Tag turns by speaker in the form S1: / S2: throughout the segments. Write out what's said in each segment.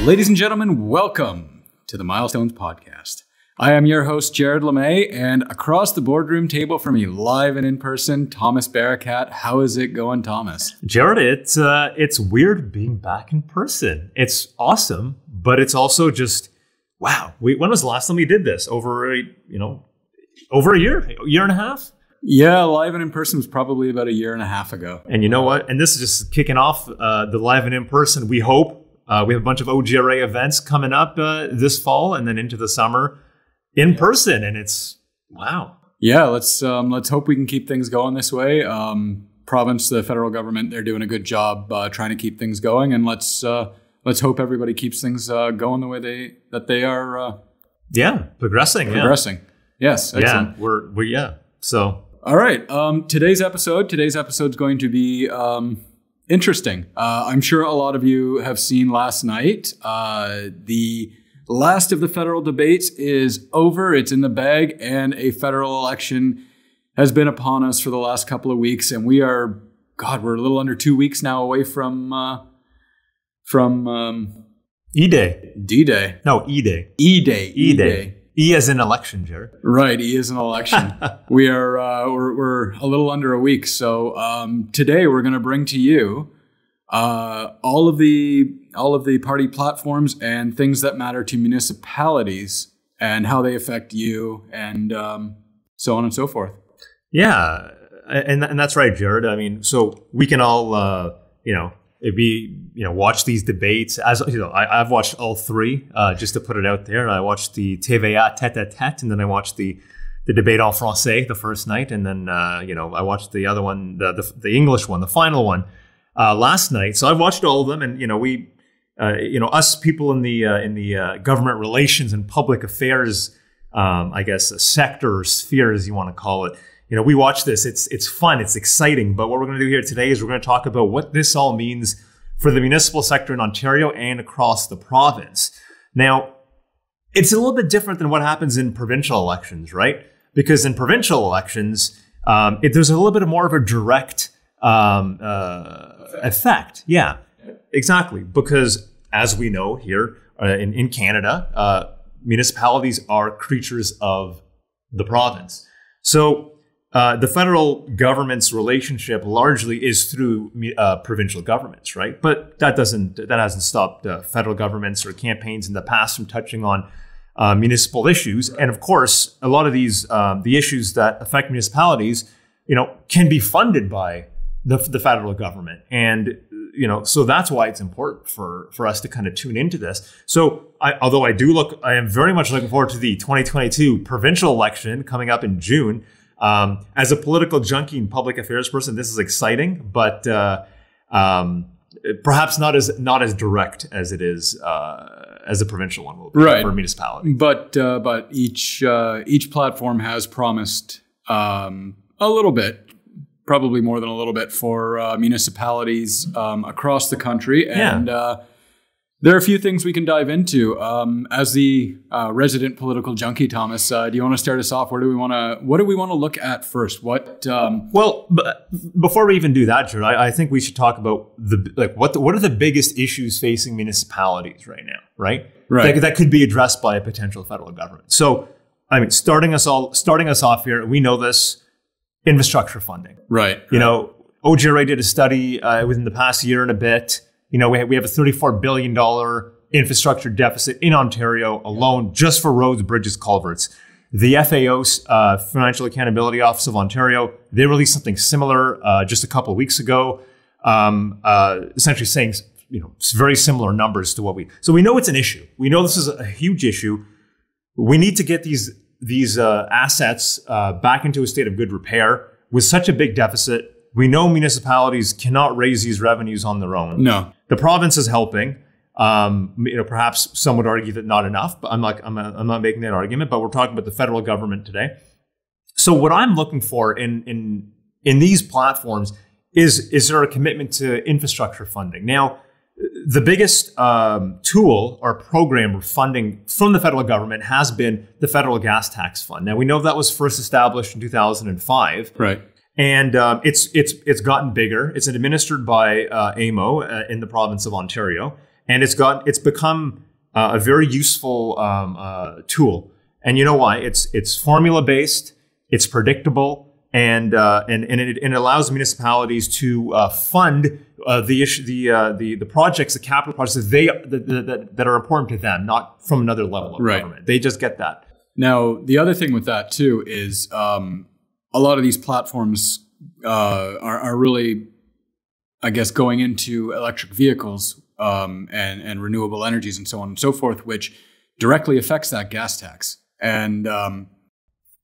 S1: Ladies and gentlemen, welcome to the Milestones Podcast. I am your host, Jared LeMay, and across the boardroom table from me, live and in person, Thomas Barakat. How is it going, Thomas?
S2: Jared, it's weird being back in person. It's awesome, but it's also just, wow. When was the last time we did this? Over a year and a half?
S1: Yeah, live and in person was probably about a year and a half ago.
S2: And you know what? And this is just kicking off the live and in person. We hope we have a bunch of OGRA events coming up this fall and then into the summer in person. And it's wow.
S1: Yeah, let's hope we can keep things going this way. Province, the federal government, they're doing a good job trying to keep things going, and let's hope everybody keeps things going the way they are.
S2: Progressing.
S1: Yes, excellent.
S2: We're So.
S1: All right. Today's episode's going to be interesting. I'm sure a lot of you have seen last night. The last of the federal debates is over. It's in the bag, and a federal election has been upon us for the last couple of weeks, and we're a little under 2 weeks now away from
S2: E-Day.
S1: D-Day.
S2: No, E-Day.
S1: E-Day.
S2: E-Day. E as in election, Jared.
S1: Right, E as in election. We're a little under a week. So today we're going to bring to you all of the party platforms and things that matter to municipalities and how they affect you, and so on and so forth. Yeah,
S2: and that's right, Jared. I mean, so we can all watch these debates. As you know, I've watched all three, just to put it out there. I watched the TVA tête-à-tête, and then I watched the debate en français the first night, and then I watched the other one, the English one, the final one, last night. So I've watched all of them, and we, us people in the government relations and public affairs, I guess, sector or sphere, as you want to call it. We watch this. It's fun. It's exciting. But what we're going to do here today is we're going to talk about what this all means for the municipal sector in Ontario and across the province. Now, it's a little bit different than what happens in provincial elections, right? Because in provincial elections, there's a little bit more of a direct effect. Yeah, exactly. Because as we know here in Canada, municipalities are creatures of the province. So the federal government's relationship largely is through provincial governments, right? But that hasn't stopped federal governments or campaigns in the past from touching on municipal issues. And of course, a lot of these the issues that affect municipalities, can be funded by the federal government, and so that's why it's important for us to kind of tune into this. So I am very much looking forward to the 2022 provincial election coming up in June. As a political junkie and public affairs person, this is exciting, but perhaps not as direct as it is as the provincial one will be for municipality.
S1: But each platform has promised a little bit, probably more than a little bit, for municipalities across the country, and there are a few things we can dive into. As the resident political junkie, Thomas, do you want to start us off? What do we want to look at first? But
S2: before we even do that, Jared, I think we should talk about what are the biggest issues facing municipalities right now, right? That could be addressed by a potential federal government. So, I mean, starting us off here, we know this: infrastructure funding.
S1: Right.
S2: OGRA did a study within the past year and a bit. We have a $34 billion infrastructure deficit in Ontario alone, just for roads, bridges, culverts. The FAO's Financial Accountability Office of Ontario, they released something similar just a couple of weeks ago, essentially saying very similar numbers to what so we know it's an issue. We know this is a huge issue. We need to get these assets back into a state of good repair. With such a big deficit, we know municipalities cannot raise these revenues on their own.
S1: No.
S2: The province is helping. Perhaps some would argue that not enough, but I'm not making that argument. But we're talking about the federal government today. So what I'm looking for in these platforms is there a commitment to infrastructure funding? Now, the biggest tool or program or funding from the federal government has been the Federal Gas Tax Fund. Now, we know that was first established in 2005.
S1: Right.
S2: And it's gotten bigger. It's administered by AMO in the province of Ontario. and it's become a very useful tool. And you know why? It's formula based, it's predictable, and it allows municipalities to fund the projects, the capital projects that are important to them, not from another level of government. They just get that.
S1: Now, the other thing with that too is a lot of these platforms are really, I guess, going into electric vehicles and renewable energies and so on and so forth, which directly affects that gas tax. And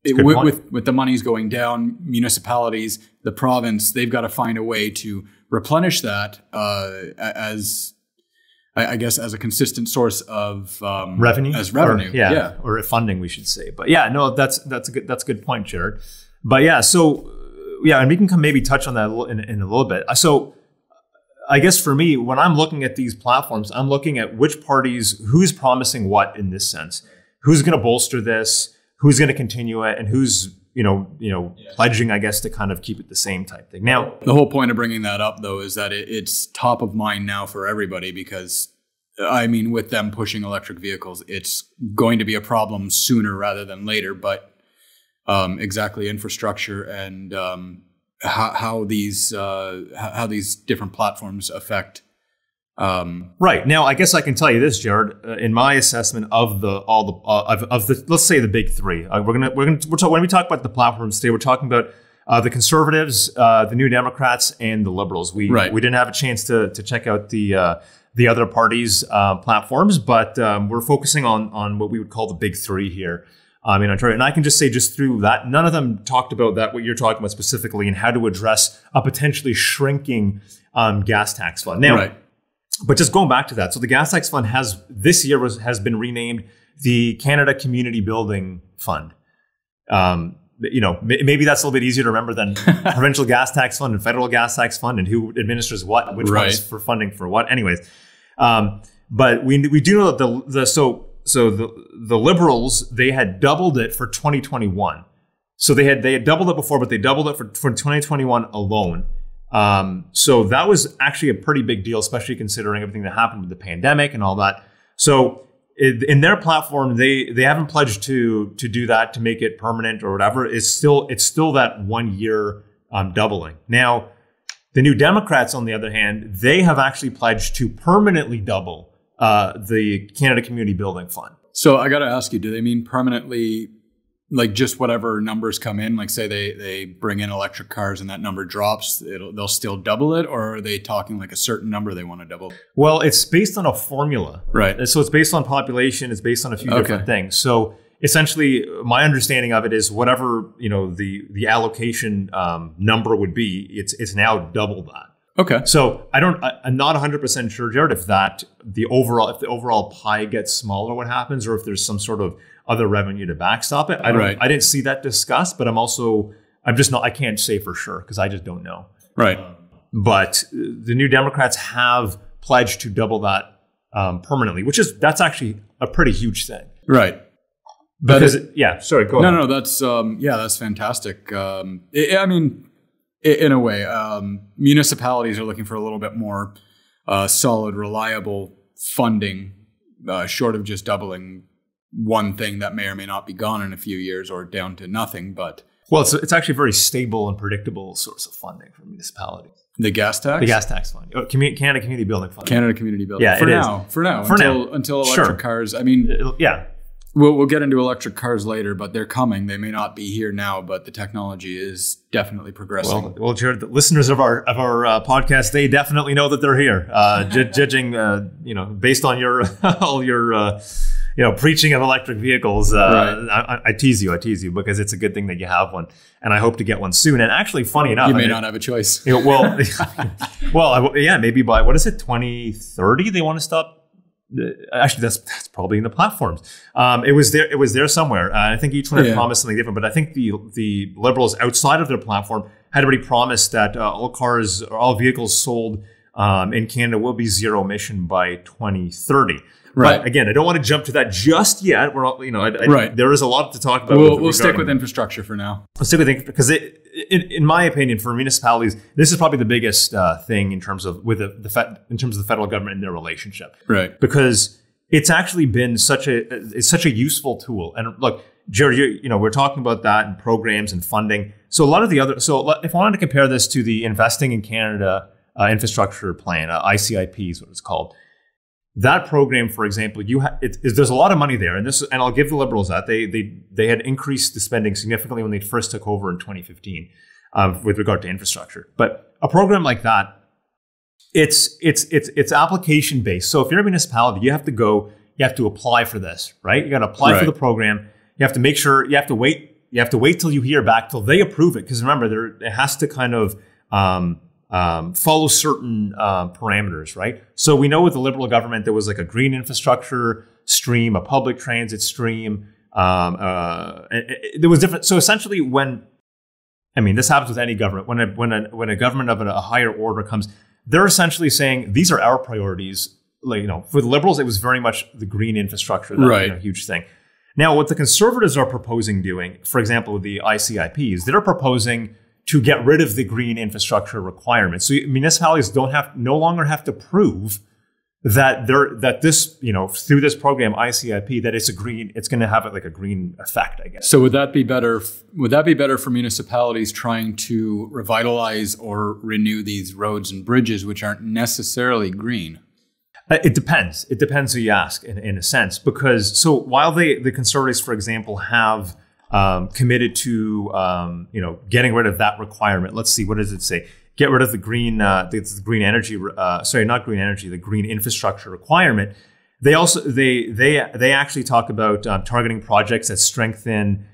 S1: with the monies going down, municipalities, the province, they've got to find a way to replenish that as a consistent source of
S2: revenue.
S1: As revenue,
S2: or funding, we should say. But yeah, no, that's a good point, Jared. But yeah, so yeah, and we can maybe touch on that in a little bit. So I guess for me, when I'm looking at these platforms, I'm looking at which parties, who's promising what in this sense, who's going to bolster this, who's going to continue it, and who's pledging, I guess, to kind of keep it the same type thing. Now,
S1: the whole point of bringing that up, though, is that it's top of mind now for everybody because, I mean, with them pushing electric vehicles, it's going to be a problem sooner rather than later. But exactly infrastructure and how these different platforms affect.
S2: Right now, I guess I can tell you this, Jared. In my assessment of the let's say the big three, when we talk about the platforms today, we're talking about the Conservatives, the New Democrats, and the Liberals. We didn't have a chance to check out the other parties' platforms, but we're focusing on what we would call the big three here in Ontario. And I can just say, just through that, none of them talked about that, what you're talking about specifically, and how to address a potentially shrinking gas tax fund. Now, but just going back to that, so the gas tax fund has been renamed the Canada Community Building Fund. Maybe that's a little bit easier to remember than provincial gas tax fund and federal gas tax fund and who administers what, which one is for funding for what. Anyways, but we do know that the Liberals, they had doubled it for 2021. So they had doubled it before, but they doubled it for 2021 alone. So that was actually a pretty big deal, especially considering everything that happened with the pandemic and all that. So in their platform, they haven't pledged to do that, to make it permanent or whatever. It's still that 1 year doubling. Now, the New Democrats, on the other hand, they have actually pledged to permanently double the Canada Community Building Fund.
S1: So I got to ask you, do they mean permanently? Like just whatever numbers come in, like say they bring in electric cars and that number drops, they'll still double it, or are they talking like a certain number they want to double?
S2: Well, it's based on a formula,
S1: right?
S2: So it's based on population, it's based on a few different things. So essentially, my understanding of it is whatever the allocation number would be, it's now double that.
S1: Okay.
S2: So I'm not 100% sure, Jared, if the overall pie gets smaller, what happens, or if there's some sort of other revenue to backstop it. I didn't see that discussed, but I can't say for sure because I just don't know.
S1: Right.
S2: But the New Democrats have pledged to double that permanently, that's actually a pretty huge thing.
S1: Right.
S2: Because sorry, go ahead.
S1: No, that's fantastic. I mean, in a way, municipalities are looking for a little bit more solid, reliable funding, short of just doubling one thing that may or may not be gone in a few years or down to nothing. But
S2: it's actually a very stable and predictable source of funding for municipalities.
S1: The gas tax?
S2: The gas tax fund. Canada Community Building Fund.
S1: Canada Community Building.
S2: Yeah,
S1: For now. Until electric cars. I mean, We'll get into electric cars later, but they're coming. They may not be here now, but the technology is definitely progressing.
S2: Well, Jared, the listeners of our podcast, they definitely know that they're here. Judging, based on your all your preaching of electric vehicles. I tease you because it's a good thing that you have one, and I hope to get one soon. And actually, funny enough,
S1: you may not have a choice.
S2: Maybe by 2030 they want to stop. Actually, that's probably in the platforms. It was there somewhere. I think each one had promised something different, but I think the Liberals outside of their platform had already promised that all cars or all vehicles sold in Canada will be zero emission by 2030. Right. But again, I don't want to jump to that just yet. We're all, there is a lot to talk about.
S1: We'll stick with infrastructure for now.
S2: We'll stick with it because in my opinion, for municipalities, this is probably the biggest thing in terms of in terms of the federal government and their relationship,
S1: right?
S2: Because it's actually been such a useful tool. And look, Jared, we're talking about that and programs and funding. So a lot of the other, if I wanted to compare this to the Investing in Canada infrastructure plan, ICIP is what it's called. That program, for example, there's a lot of money there, and I'll give the Liberals that they had increased the spending significantly when they first took over in 2015 with regard to infrastructure. But a program like that, it's application based. So if you're a municipality, you have to apply for this, right? You got to apply for the program. You have to make sure you have to wait till you hear back till they approve it, because remember, it has to kind of follow certain parameters, right? So we know with the Liberal government, there was like a green infrastructure stream, a public transit stream. There was different. So essentially, this happens with any government. When a government of a higher order comes, they're essentially saying these are our priorities. For the Liberals, it was very much the green infrastructure, that huge thing. Now, what the Conservatives are proposing doing, for example, with the ICIPs, they're proposing to get rid of the green infrastructure requirements. So municipalities no longer have to prove that this, through this program ICIP, that it's going to have like a green effect, I guess.
S1: So would that be better for municipalities trying to revitalize or renew these roads and bridges, which aren't necessarily green?
S2: It depends. It depends who you ask, in a sense, because while the Conservatives, for example, have committed to getting rid of that requirement. Let's see, what does it say? Get rid of the green the green infrastructure requirement. They also they actually talk about targeting projects that strengthen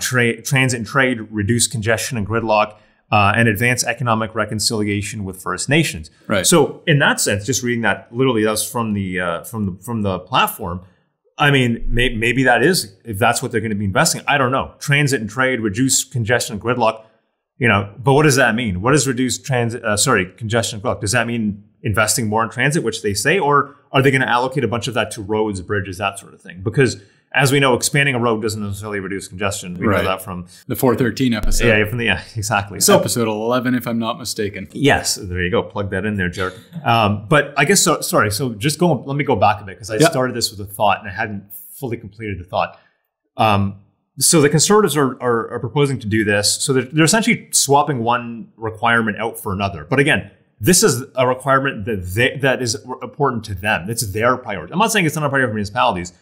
S2: transit and trade, reduce congestion and gridlock, and advance economic reconciliation with First Nations.
S1: Right.
S2: So in that sense, just reading that literally, that's from the platform. I mean, maybe that is, if that's what they're going to be investing. I don't know. Transit and trade, reduce congestion and gridlock. But what does that mean? What does reduce congestion and gridlock? Does that mean investing more in transit, which they say, or are they going to allocate a bunch of that to roads, bridges, that sort of thing? Because as we know, expanding a road doesn't necessarily reduce congestion. We know that from
S1: the 413 episode.
S2: Yeah, exactly. So
S1: episode 11, if I'm not mistaken.
S2: Yes, there you go. Plug that in there, Jared. But I guess sorry. So let me go back a bit, because I started this with a thought and I hadn't fully completed the thought. So the Conservatives are proposing to do this. So they're essentially swapping one requirement out for another. But again, this is a requirement that is important to them. It's their priority. I'm not saying it's not a priority for municipalities.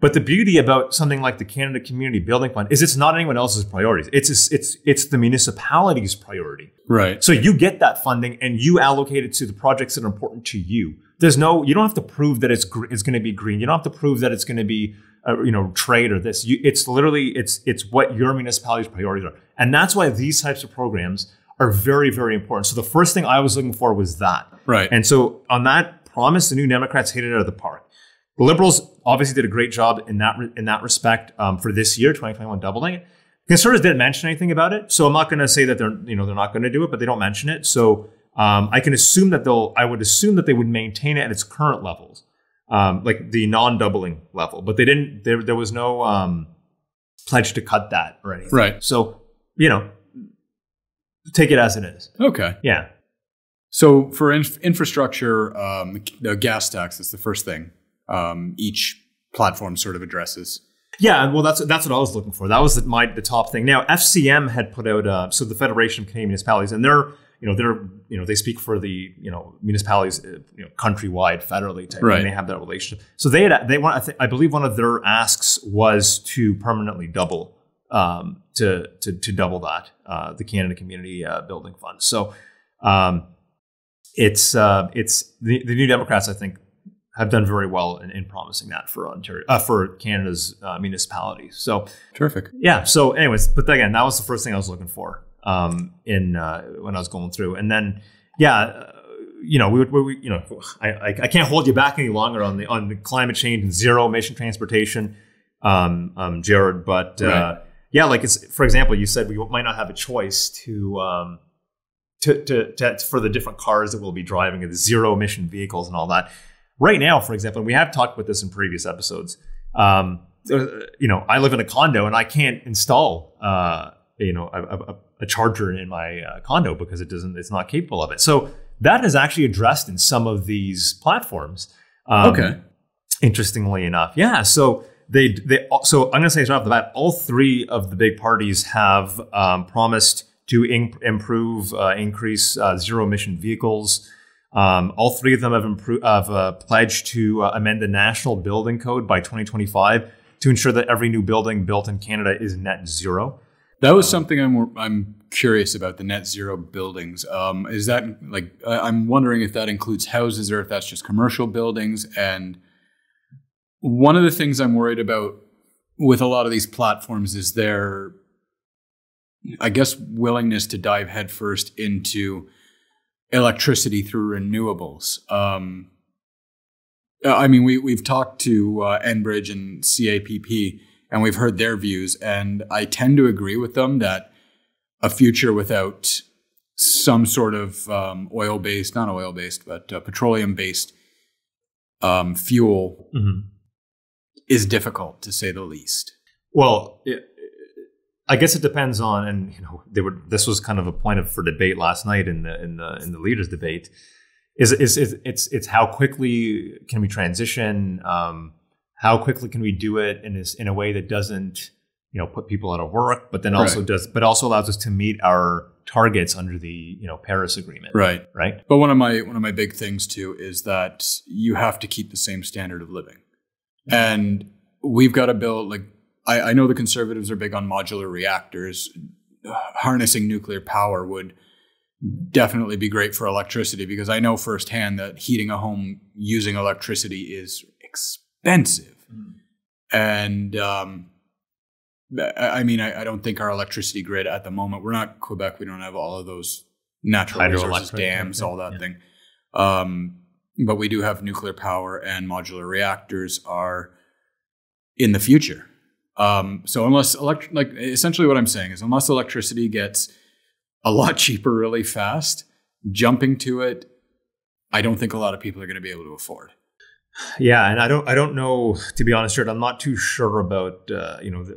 S2: But the beauty about something like the Canada Community Building Fund is it's not anyone else's priorities. It's the municipality's priority.
S1: Right.
S2: So you get that funding and you allocate it to the projects that are important to you. You don't have to prove that it's going to be green. You don't have to prove that it's going to be trade or this. It's what your municipality's priorities are, and that's why these types of programs are very, very important. So the first thing I was looking for was that.
S1: Right.
S2: And so on that promise, the New Democrats hit it out of the park. The Liberals obviously did a great job in that respect for this year, 2021, doubling it. Conservatives didn't mention anything about it, so I'm not going to say that they're not going to do it, but they don't mention it. So I would assume that they would maintain it at its current levels, like the non-doubling level. But they didn't. There was no pledge to cut that or anything.
S1: Right.
S2: So take it as it is.
S1: Okay.
S2: Yeah.
S1: So for infrastructure, the gas tax is the first thing each platform sort of addresses.
S2: Yeah, well, that's what I was looking for. That was the top thing. Now, FCM had put out so the Federation of Canadian Municipalities, and they speak for the municipalities countrywide, federally type,
S1: right.
S2: And they have that relationship. So I believe one of their asks was to permanently double to double that the Canada Community Building Fund. So it's the New Democrats, I think, have done very well in promising that for Ontario, for Canada's municipalities. So
S1: terrific.
S2: Yeah. So, anyways, but again, that was the first thing I was looking for when I was going through, and then I can't hold you back any longer on the climate change and zero emission transportation, Jared. But
S1: right.
S2: Like for example, you said we might not have a choice to for the different cars that we'll be driving and the zero emission vehicles and all that. Right now, for example, and we have talked about this in previous episodes, I live in a condo and I can't install, a a charger in my condo because it's not capable of it. So that is actually addressed in some of these platforms.
S1: Okay.
S2: Interestingly enough. Yeah. So so I'm going to say right off the bat, all three of the big parties have promised to increase zero emission vehicles. All three of them have pledged to amend the National Building Code by 2025 to ensure that every new building built in Canada is net zero.
S1: That was something I'm curious about, the net zero buildings. Is that I'm wondering if that includes houses or if that's just commercial buildings. And one of the things I'm worried about with a lot of these platforms is their, I guess, willingness to dive headfirst into electricity through renewables. I mean, we've talked to Enbridge and CAPP, and we've heard their views, and I tend to agree with them that a future without some sort of petroleum-based fuel is difficult, to say the least.
S2: Well, I guess it depends on, and this was kind of a point for debate last night in the leaders' debate. It's how quickly can we transition? How quickly can we do it in a way that doesn't put people out of work, but then also also allows us to meet our targets under the Paris Agreement. Right.
S1: But one of my big things too is that you have to keep the same standard of living, and we've got to build I know the Conservatives are big on modular reactors. Harnessing nuclear power would definitely be great for electricity, because I know firsthand that heating a home using electricity is expensive. And I mean, I don't think our electricity grid at the moment, we're not Quebec, we don't have all of those natural resources, dams, all that thing. But we do have nuclear power, and modular reactors are in the future. So unless essentially what I'm saying is, unless electricity gets a lot cheaper really fast, jumping to it, I don't think a lot of people are going to be able to afford.
S2: Yeah, and I don't know, to be honest, Jared, I'm not too sure about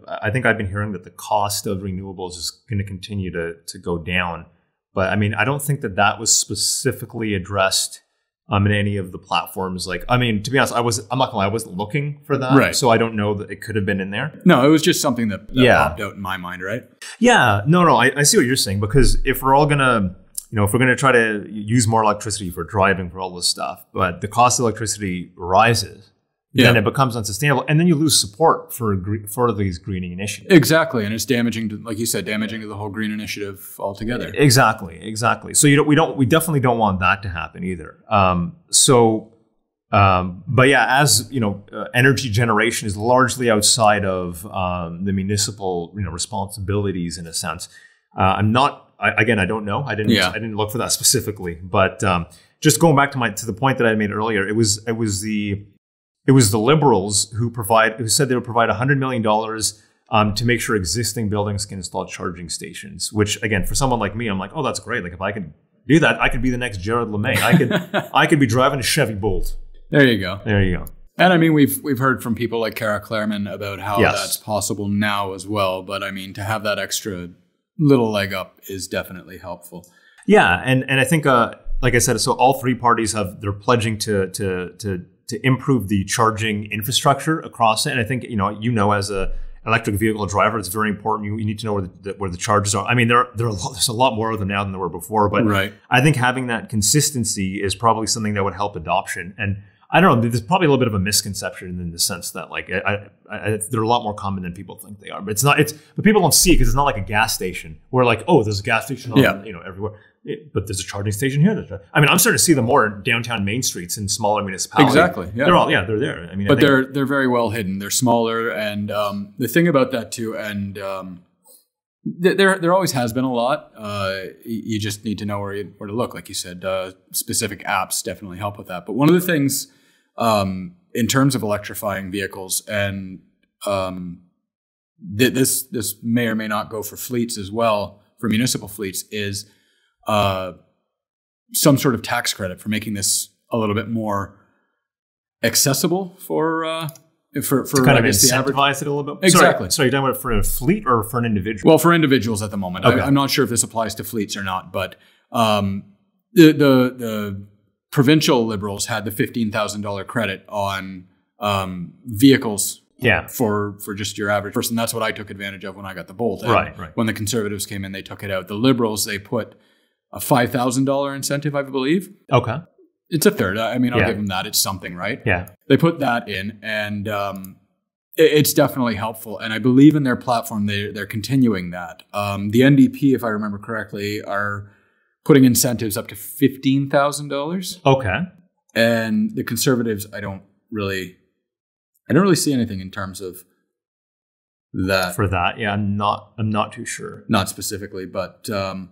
S2: I think I've been hearing that the cost of renewables is going to continue to go down, but I mean, I don't think that was specifically addressed in any of the platforms. To be honest, I'm not gonna lie, I wasn't looking for that,
S1: right? So
S2: I don't know that it could have been in there.
S1: No, it was just something that popped out in my mind, right?
S2: Yeah, no, I see what you're saying, because if we're all gonna if we're going to try to use more electricity for driving, for all this stuff, but the cost of electricity rises, then it becomes unsustainable, and then you lose support for these greening initiatives.
S1: Exactly, and it's damaging to, like you said, damaging to the whole green initiative altogether.
S2: Exactly. So we definitely don't want that to happen either. But yeah, as energy generation is largely outside of the municipal responsibilities in a sense. I don't know. I didn't look for that specifically, but just going back to the point that I made earlier, it was the Liberals who said they would provide $100 million to make sure existing buildings can install charging stations. Which, again, for someone like me, I'm like, oh, that's great. Like, if I could do that, I could be the next Jared LeMay. I could be driving a Chevy Bolt.
S1: There you go. And I mean, we've heard from people like Cara Clareman about how that's possible now as well. But I mean, to have that extra little leg up is definitely helpful. Yeah,
S2: and I think, like I said, so all three parties they're pledging to improve the charging infrastructure across it. And I think as a electric vehicle driver, it's very important. You need to know where the charges are. I mean, there's a lot more of them now than there were before, but I think having that consistency is probably something that would help adoption. And I don't know, there's probably a little bit of a misconception in the sense that they're a lot more common than people think they are. But but people don't see it because it's not like a gas station where there's a gas station everywhere. But there's a charging station here. I mean, I'm starting to see them more in downtown main streets in smaller municipalities.
S1: Exactly. Yeah.
S2: They're there. I mean,
S1: but they're very well hidden. They're smaller, and the thing about that too, and there always has been a lot. You just need to know where to look. Like you said, specific apps definitely help with that. But one of the things in terms of electrifying vehicles, and this may or may not go for fleets as well, for municipal fleets, is some sort of tax credit for making this a little bit more accessible for for
S2: to kind
S1: I
S2: of
S1: guess the average.
S2: incentivize it a little bit.
S1: Exactly.
S2: Sorry, you're talking about it for a fleet or for an individual?
S1: Well, for individuals at the moment.
S2: Okay.
S1: I'm not sure if this applies to fleets or not, but the provincial Liberals had the $15,000 credit on vehicles.
S2: Yeah.
S1: For just your average person. That's what I took advantage of when I got the Bolt. And
S2: right.
S1: when the Conservatives came in, they took it out. The Liberals, they put a $5,000 incentive, I believe.
S2: Okay.
S1: It's a third. I mean, I'll give them that. It's something, right?
S2: Yeah.
S1: They put that in, and it's definitely helpful. And I believe in their platform, they're continuing that. The NDP, if I remember correctly, are putting incentives up to $15,000.
S2: Okay.
S1: And the Conservatives, I don't really see anything in terms of that.
S2: For that, yeah, I'm not too sure.
S1: Not specifically, but yeah,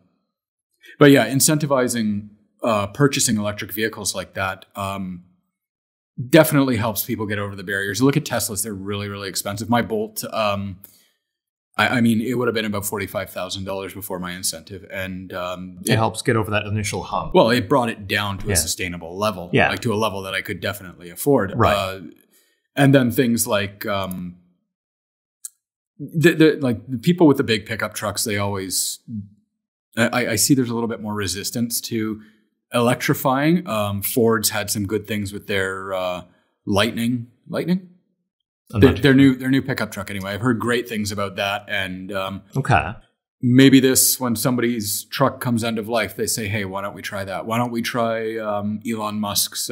S1: incentivizing purchasing electric vehicles like that definitely helps people get over the barriers. Look at Teslas; they're really, really expensive. My Bolt, I mean, it would have been about $45,000 before my incentive, and
S2: it helps get over that initial hump.
S1: Well, it brought it down to a sustainable level, like to a level that I could definitely afford.
S2: Right.
S1: And then things like the people with the big pickup trucks, they always, I see there's a little bit more resistance to electrifying. Ford's had some good things with their Lightning, their new pickup truck. Anyway, I've heard great things about that, and maybe when somebody's truck comes end of life, they say, hey, why don't we try that? Why don't we try Elon Musk's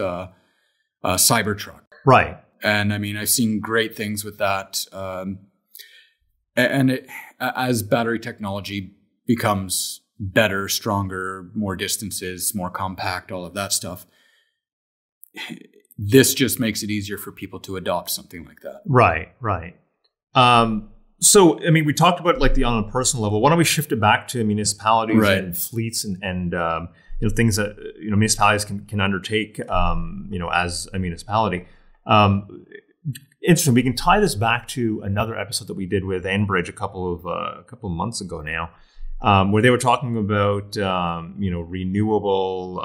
S1: Cybertruck?
S2: Right.
S1: And I mean, I've seen great things with that. As battery technology becomes better, stronger, more distances, more compact, all of that stuff, this just makes it easier for people to adopt something like that.
S2: Right. So, I mean, we talked about on a personal level. Why don't we shift it back to municipalities and fleets and things that municipalities can undertake as a municipality. Interesting. We can tie this back to another episode that we did with Enbridge a couple of months ago now, where they were talking about renewable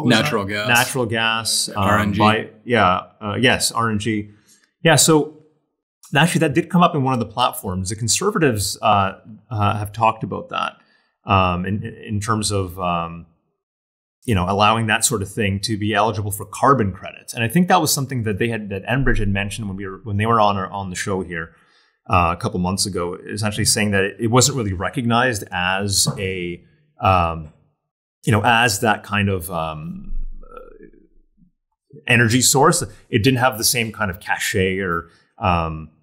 S1: natural
S2: gas,
S1: RNG.
S2: RNG. Yeah. So actually, that did come up in one of the platforms. The Conservatives have talked about that in terms of allowing that sort of thing to be eligible for carbon credits. And I think that was something that that Enbridge had mentioned when they were on the show here a couple months ago, essentially saying that it wasn't really recognized as as that kind of energy source. It didn't have the same kind of cachet or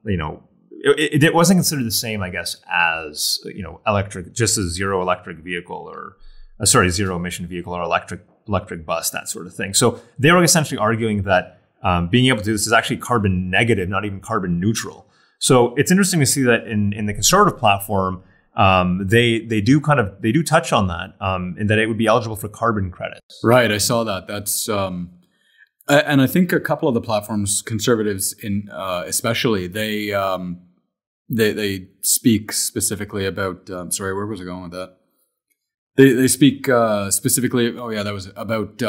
S2: it wasn't considered the same, I guess, as electric, just a zero electric vehicle or zero emission vehicle or electric bus, that sort of thing. So they were essentially arguing that being able to do this is actually carbon negative, not even carbon neutral. So it's interesting to see that in the Conservative platform, they do touch on that, and that it would be eligible for carbon credits.
S1: Right, I saw that. That's and I think a couple of the platforms, Conservatives especially, they speak specifically about. Sorry, where was I going with that? They speak specifically. Oh yeah, that was about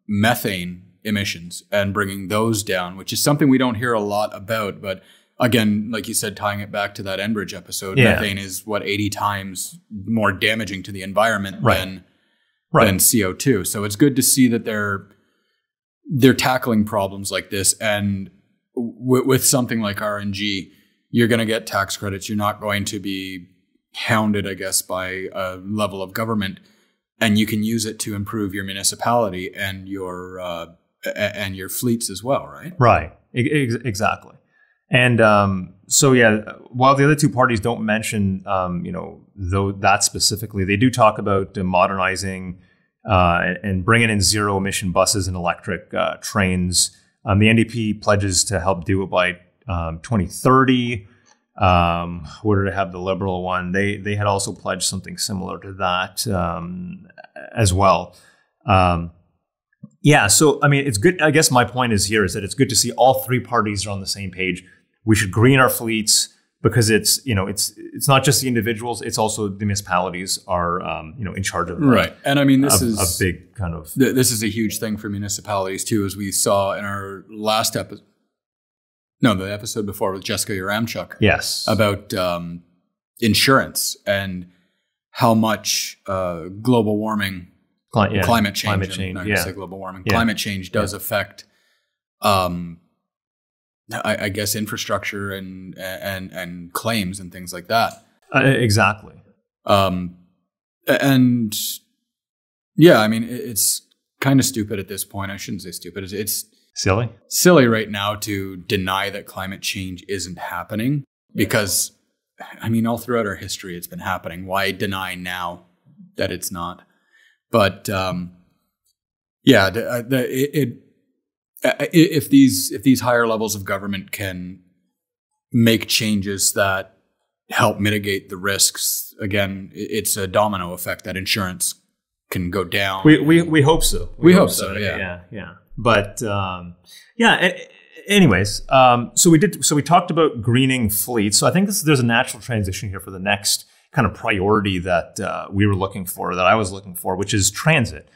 S1: methane emissions and bringing those down, which is something we don't hear a lot about. But again, like you said, tying it back to that Enbridge episode, methane is 80 times more damaging to the environment than CO2. So it's good to see that they're tackling problems like this, and with something like RNG, you're going to get tax credits. You're not going to be hounded, I guess, by a level of government, and you can use it to improve your municipality and your fleets as well, right?
S2: Right, exactly. And while the other two parties don't mention, though that specifically, they do talk about modernizing and bringing in zero emission buses and electric trains. The NDP pledges to help do it by 2030. Where did I have the Liberal one? They had also pledged something similar to that as well. So I mean, it's good. I guess my point is that it's good to see all three parties are on the same page. We should green our fleets because it's not just the individuals; it's also the municipalities are in charge of
S1: right. And I mean, this is
S2: a big kind of
S1: this is a huge thing for municipalities too, as we saw in our last episode. No, the episode before with Jessica Yaramchuk.
S2: Yes.
S1: About insurance and how much global warming, climate change. Not going to say global warming. Yeah. Climate change does affect, I guess, infrastructure and claims and things like that.
S2: Exactly.
S1: And yeah, I mean, it's kind of stupid at this point. I shouldn't say stupid. It's silly right now to deny that climate change isn't happening, because, I mean, all throughout our history, it's been happening. Why deny now that it's not? But if these higher levels of government can make changes that help mitigate the risks, again, it's a domino effect that insurance can go down.
S2: We hope so.
S1: We hope so.
S2: Yeah. But anyways, so we talked about greening fleets. So I think there's a natural transition here for the next kind of priority that that I was looking for, which is transit,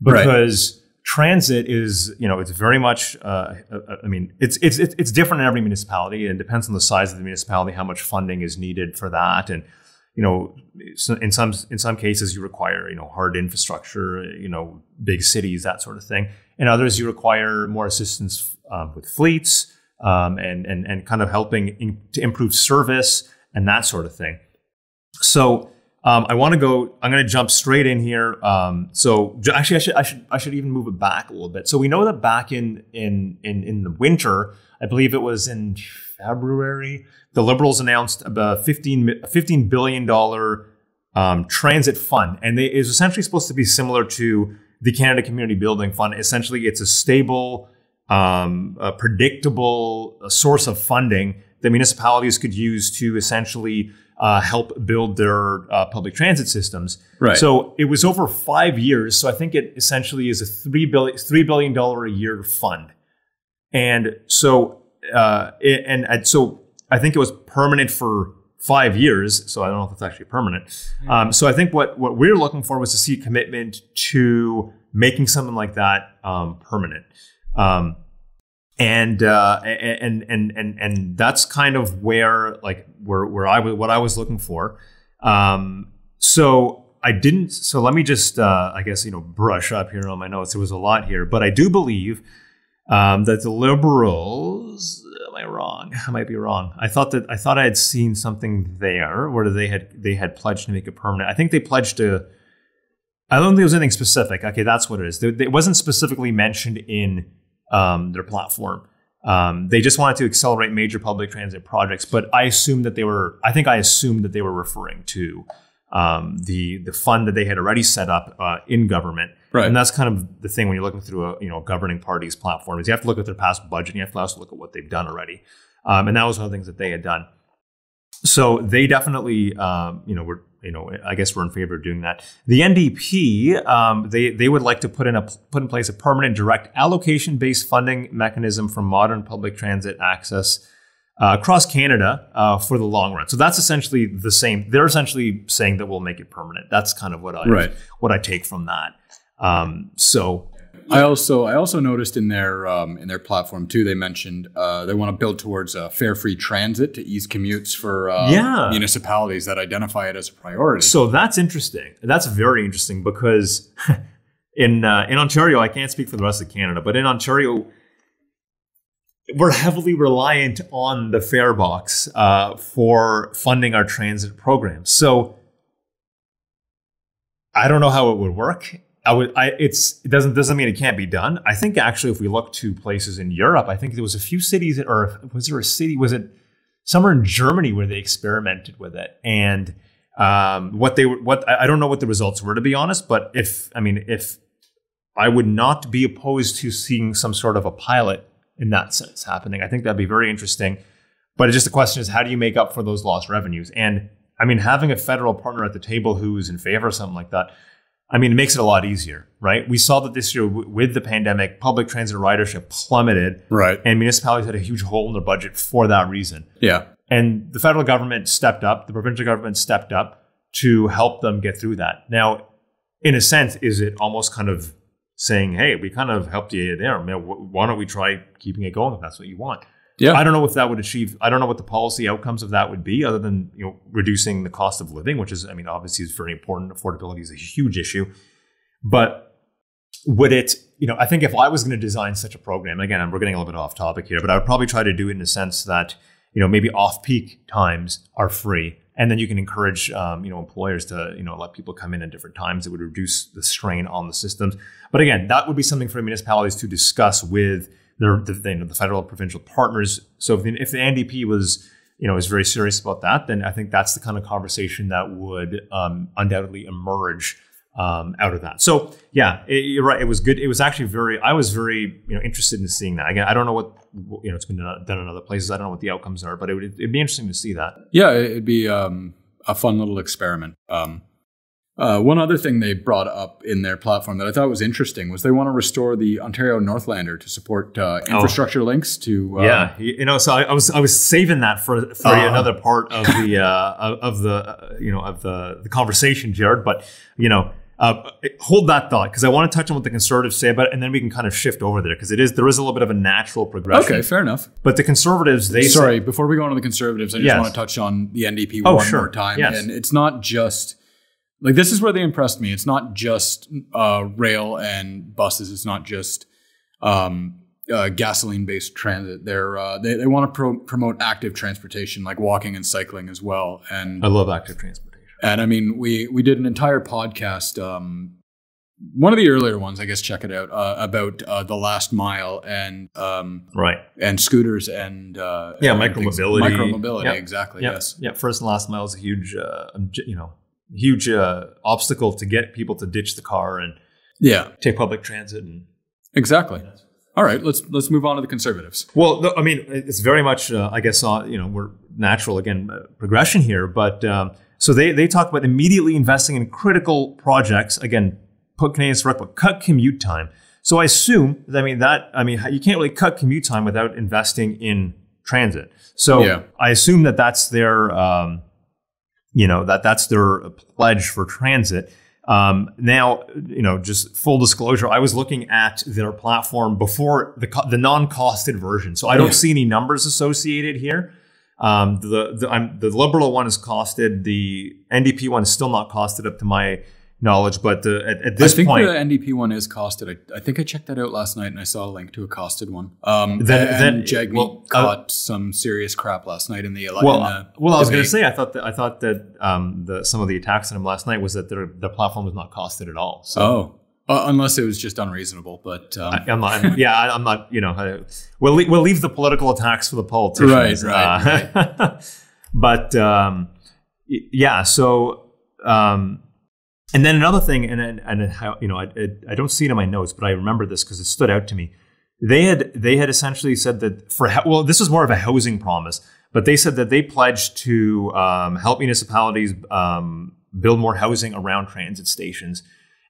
S2: because transit is, it's very much, it's different in every municipality, and it depends on the size of the municipality, how much funding is needed for that. And, in some cases you require, hard infrastructure, big cities, that sort of thing. In others, you require more assistance with fleets and kind of helping to improve service and that sort of thing. So I'm going to jump straight in here. So actually, I should even move it back a little bit. So we know that back in the winter, I believe it was in February, the Liberals announced about $15 billion transit fund, and it is essentially supposed to be similar to the Canada Community Building Fund. Essentially, it's a stable, predictable source of funding that municipalities could use to essentially help build their public transit systems.
S1: Right.
S2: So it was over 5 years. So I think it essentially is a $3 billion a year fund. And so so I think it was permanent for 5 years. So I don't know if it's actually permanent. So I think what we're looking for was to see a commitment to making something like that permanent. And that's kind of what I was looking for. So let me just, brush up here on my notes. There was a lot here, but I do believe, that the Liberals, am I wrong? I might be wrong. I thought I had seen something there where they had pledged to make it permanent. I think they pledged to, I don't think there was anything specific. Okay, that's what it is. It wasn't specifically mentioned in their platform. They just wanted to accelerate major public transit projects, but I assumed that they were referring to the fund that they had already set up in government.
S1: Right.
S2: And that's kind of the thing when you're looking through a governing party's platform, is you have to look at their past budget, and you have to also look at what they've done already. And that was one of the things that they had done. So they definitely, I guess we're in favor of doing that. The NDP, they would like to put in place a permanent direct allocation-based funding mechanism for modern public transit access across Canada for the long run. So that's essentially the same. They're essentially saying that we'll make it permanent. That's kind of what I take from that. So
S1: I also noticed in their platform too, they mentioned they want to build towards fare free transit to ease commutes for municipalities that identify it as a priority.
S2: So that's interesting. That's very interesting, because in Ontario, I can't speak for the rest of Canada, but in Ontario, we're heavily reliant on the fare box for funding our transit programs. So I don't know how it would work. It doesn't mean it can't be done. I think actually, if we look to places in Europe, I think there was a few cities, or was there a city? Was it somewhere in Germany where they experimented with it? And I don't know what the results were, to be honest. But if I would not be opposed to seeing some sort of a pilot in that sense happening, I think that'd be very interesting. But it's just the question is, how do you make up for those lost revenues? And I mean, having a federal partner at the table who's in favor of something like that, I mean, it makes it a lot easier, right? We saw that this year with the pandemic, public transit ridership plummeted,
S1: right? And
S2: municipalities had a huge hole in their budget for that reason.
S1: Yeah.
S2: And the federal government stepped up, the provincial government stepped up to help them get through that. Now, in a sense, is it almost kind of saying, hey, we kind of helped you there. Why don't we try keeping it going if that's what you want?
S1: Yeah.
S2: I don't know if that would achieve, I don't know what the policy outcomes of that would be other than, reducing the cost of living, which is, obviously is very important. Affordability is a huge issue. But would it, I think if I was going to design such a program, again, we're getting a little bit off topic here, but I would probably try to do it in the sense that, maybe off-peak times are free. And then you can encourage, employers to, let people come in at different times. It would reduce the strain on the systems. But again, that would be something for municipalities to discuss with the federal and provincial partners. So if the NDP was, is very serious about that, then I think that's the kind of conversation that would undoubtedly emerge out of that. So yeah, you're right. It was good. It was actually I was very, interested in seeing that. Again, I don't know what, it's been done in other places. I don't know what the outcomes are, but it'd be interesting to see that.
S1: Yeah, it'd be a fun little experiment. One other thing they brought up in their platform that I thought was interesting was they want to restore the Ontario Northlander to support infrastructure links to.
S2: So I was saving that for another part of the of the conversation, Jared. But hold that thought, because I want to touch on what the Conservatives say about it, and then we can kind of shift over there, because there is a little bit of a natural progression.
S1: Okay, fair enough.
S2: But the Conservatives,
S1: before we go on to the Conservatives, I just want to touch on the NDP one more time.
S2: Yes.
S1: And it's not just. This is where they impressed me. It's not just rail and buses. It's not just gasoline-based transit. They want to promote active transportation, like walking and cycling as well. And
S2: I love active transportation.
S1: And we did an entire podcast, one of the earlier ones, I guess, check it out, about the last mile and and scooters and
S2: micromobility.
S1: Micromobility,
S2: yep.
S1: Exactly.
S2: Yep.
S1: Yes.
S2: Yeah. First and last mile is a huge, huge obstacle to get people to ditch the car and take public transit. And
S1: exactly. All right, let's move on to the Conservatives.
S2: Well, it's very much, I guess, we're natural, again, progression here. But so they talk about immediately investing in critical projects. Again, put Canadians to work, but cut commute time. So I assume, you can't really cut commute time without investing in transit. So I assume that's their, that's their pledge for transit. Now, just full disclosure, I was looking at their platform before the non-costed version. So I don't see any numbers associated here. The Liberal one is costed. The NDP one is still not costed up to my knowledge. But at this point,
S1: I think the NDP one is costed. I think I checked that out last night and I saw a link to a costed one. Then Jagmeet caught some serious crap last night in the election.
S2: I was going to say, I thought that some of the attacks on him last night was that the platform was not costed at all. So.
S1: Unless it was just unreasonable, but
S2: I'm not. We'll leave the political attacks for the politicians,
S1: right.
S2: But So, and then another thing, and I don't see it in my notes, but I remember this because it stood out to me. They had essentially said that this was more of a housing promise, but they said that they pledged to help municipalities build more housing around transit stations.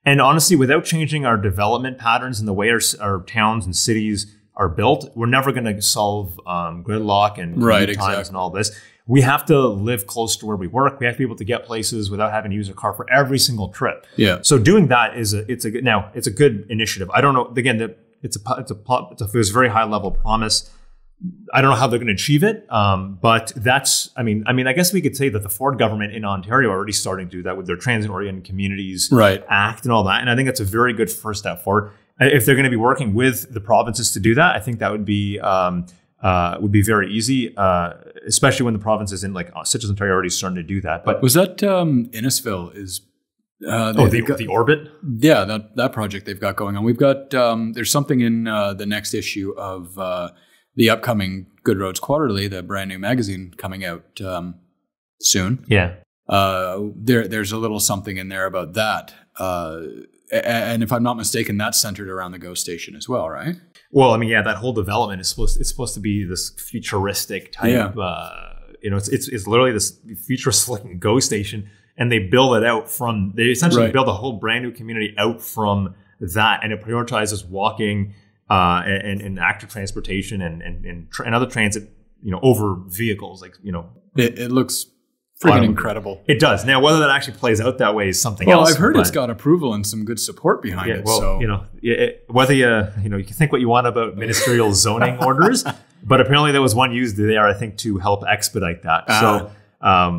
S2: And honestly, without changing our development patterns and the way our towns and cities are built, we're never going to solve gridlock and commute times and all this. We have to live close to where we work. We have to be able to get places without having to use a car for every single trip.
S1: Yeah.
S2: So doing that it's a good initiative. I don't know. Again, it's a very high level promise. I don't know how they're going to achieve it, but that's. I mean, I guess we could say that the Ford government in Ontario are already starting to do that with their Transit-Oriented Communities Act and all that. And I think that's a very good first step forward. If they're going to be working with the provinces to do that, I think that would be very easy, especially when the provinces in such as Ontario are already starting to do that. But
S1: was that Innisfil is?
S2: The Orbit?
S1: Yeah, that project they've got going on. We've got there's something in the next issue of the upcoming Good Roads Quarterly, the brand new magazine coming out soon.
S2: Yeah.
S1: There's a little something in there about that. And if I'm not mistaken, that's centered around the GO station as well, right?
S2: Well, that whole development is supposed to be this futuristic type. It's literally this futuristic GO station, and they build it out from. They essentially build a whole brand new community out from that, and it prioritizes walking and active transportation and other transit, over vehicles,
S1: It looks freaking incredible.
S2: It does. Now, whether that actually plays out that way is something else.
S1: Well, I've heard it's got approval and some good support behind it.
S2: Well,
S1: so
S2: whether you can think what you want about ministerial zoning orders, But apparently there was one used there, I think, to help expedite that. So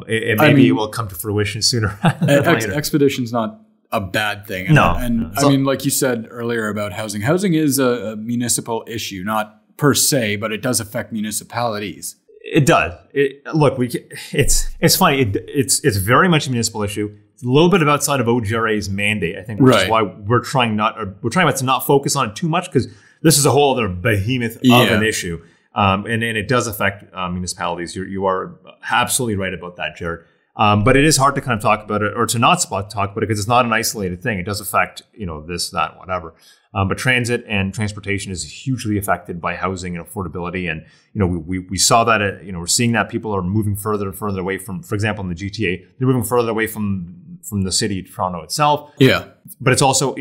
S2: maybe it will come to fruition sooner than later.
S1: Expedition's not a bad thing. And I mean, like you said earlier about housing is a municipal issue, not per se, but it does affect municipalities.
S2: It does. It's funny. It's very much a municipal issue. It's a little bit outside of OGRA's mandate, I think, which is why we're trying to not focus on it too much, because this is a whole other behemoth of an issue. And it does affect municipalities. You are absolutely right about that, Jared. But it is hard to kind of talk about it, or to not talk about it, because it's not an isolated thing. It does affect, this, that, whatever. But transit and transportation is hugely affected by housing and affordability. And, we saw that, we're seeing that people are moving further and further away from, for example, in the GTA, they're moving further away from the city of Toronto itself.
S1: Yeah.
S2: But it's also,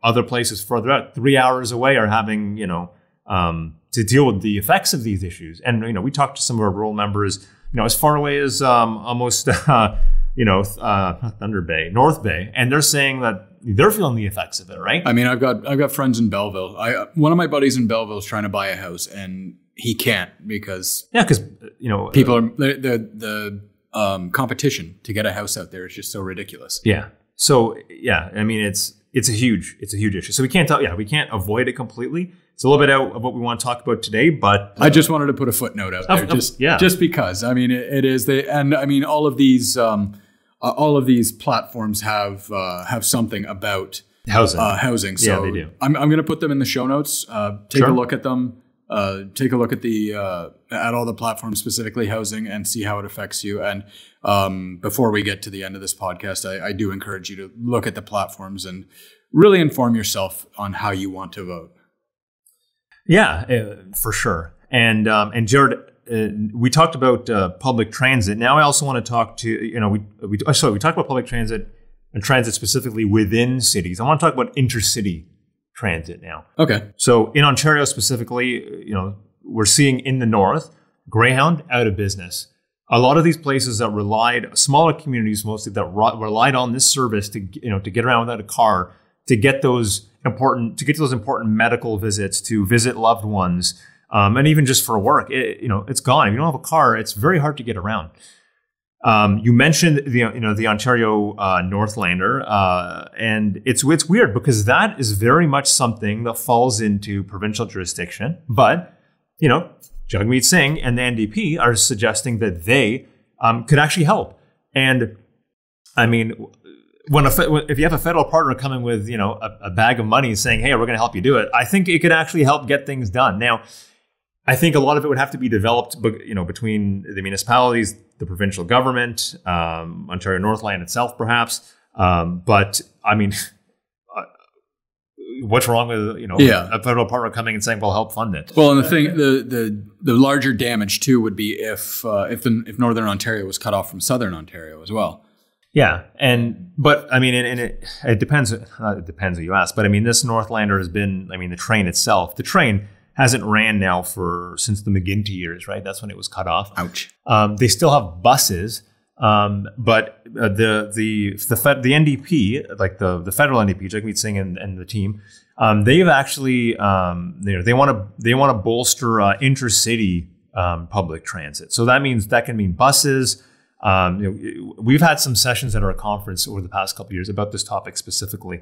S2: other places further out, 3 hours away, are having, to deal with the effects of these issues. And, we talked to some of our rural members, as far away as almost, Thunder Bay, North Bay, and they're saying that they're feeling the effects of it, right? I
S1: mean, I've got friends in Belleville. One of my buddies in Belleville is trying to buy a house, and he can't because people are the competition to get a house out there is just so ridiculous.
S2: Yeah. So I mean, it's a huge issue. So we can't avoid it completely. It's a little bit out of what we want to talk about today, but
S1: I just wanted to put a footnote out there, just because. I mean, it is all of these platforms have something about housing. So
S2: yeah, they do.
S1: I'm going to put them in the show notes. Take a look at them. Take a look at at all the platforms, specifically housing, and see how it affects you. And before we get to the end of this podcast, I do encourage you to look at the platforms and really inform yourself on how you want to vote.
S2: Yeah, for sure. And Jared, we talked about public transit. Now I also want to talk to, we talked about public transit and transit specifically within cities. I want to talk about intercity transit now.
S1: Okay.
S2: So in Ontario specifically, we're seeing in the north, Greyhound out of business. A lot of these places that smaller communities mostly, that relied on this service to get around without a car, to get those important medical visits, to visit loved ones, and even just for work, it's gone. If you don't have a car, it's very hard to get around. You mentioned the Ontario Northlander, and it's weird because that is very much something that falls into provincial jurisdiction. But Jagmeet Singh and the NDP are suggesting that they could actually help. And I mean, if you have a federal partner coming with a bag of money saying, "Hey, we're going to help you do it," I think it could actually help get things done. Now, I think a lot of it would have to be developed, between the municipalities, the provincial government, Ontario Northland itself, perhaps. But I mean, what's wrong with a federal partner coming and saying, "Well, help fund it"?
S1: Well, and the thing, the larger damage too would be if Northern Ontario was cut off from Southern Ontario as well.
S2: Yeah, but I mean, and it depends. It depends who you ask. But I mean, this Northlander has been. I mean, the train hasn't ran now since the McGuinty years, right? That's when it was cut off.
S1: Ouch.
S2: They still have buses, but the NDP, like the federal NDP, Jagmeet Singh and the team, they've actually they want to bolster intercity public transit. So that can mean buses. We've had some sessions at our conference over the past couple of years about this topic specifically,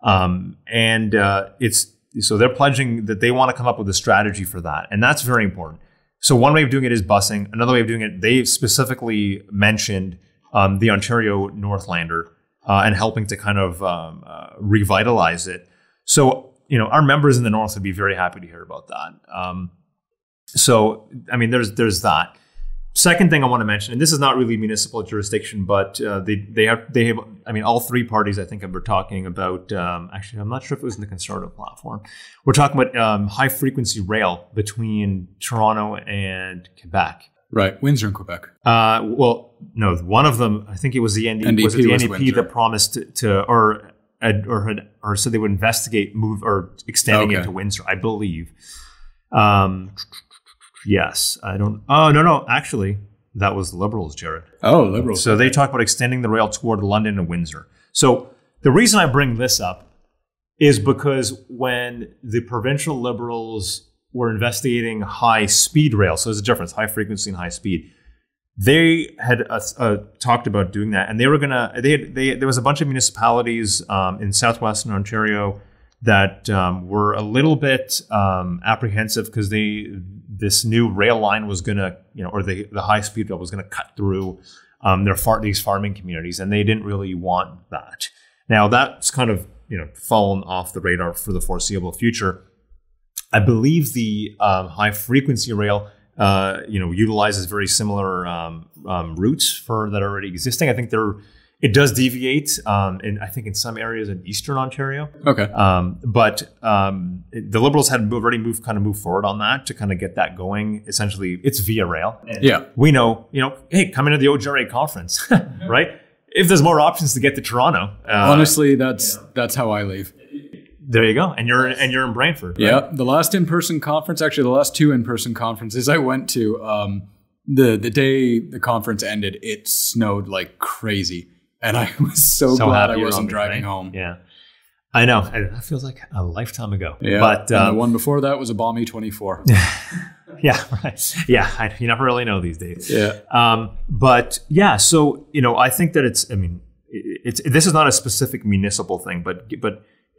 S2: and so they're pledging that they want to come up with a strategy for that, and that's very important. So one way of doing it is busing. Another way of doing it, they've specifically mentioned the Ontario Northlander and helping to kind of revitalize it. So our members in the north would be very happy to hear about that. So I mean, there's that. Second thing I want to mention, and this is not really municipal jurisdiction, but they have. I mean, all three parties I think we're talking about. Actually, I'm not sure if it was in the Conservative platform. We're talking about high frequency rail between Toronto and Quebec.
S1: Right, Windsor and Quebec.
S2: Well, no, one of them. I think it was the NDP. Was it the NDP that promised or said they would investigate extending it to Windsor? I believe. Yes, I don't. Oh, no. Actually, that was the Liberals, Jared.
S1: Oh, Liberals.
S2: So they talk about extending the rail toward London and Windsor. So the reason I bring this up is because when the provincial Liberals were investigating high speed rail. So there's a difference, high frequency and high speed. They had talked about doing that, and they were gonna. There was a bunch of municipalities in southwestern Ontario that were a little bit apprehensive because this new rail line was gonna, or the high speed rail was gonna cut through these farming communities, and they didn't really want that. Now that's kind of fallen off the radar for the foreseeable future. I believe the high frequency rail utilizes very similar routes that are already existing. I think it does deviate in some areas in Eastern Ontario.
S1: Okay.
S2: But the Liberals had already moved forward on that to kind of get that going. Essentially, it's via rail.
S1: Yeah.
S2: We know, hey, come into the OJRA conference, right? If there's more options to get to Toronto.
S1: Honestly, that's how I leave.
S2: There you go. And you're in Brantford. Right?
S1: Yeah. The last in-person conference, actually the last two in-person conferences I went to, the day the conference ended, it snowed like crazy. And I was so glad I wasn't driving home.
S2: Yeah. I know. That feels like a lifetime ago.
S1: Yeah. But the one before that was a balmy 24.
S2: Yeah, right. Yeah, you never really know these days.
S1: Yeah.
S2: But yeah, so I think that this is not a specific municipal thing, but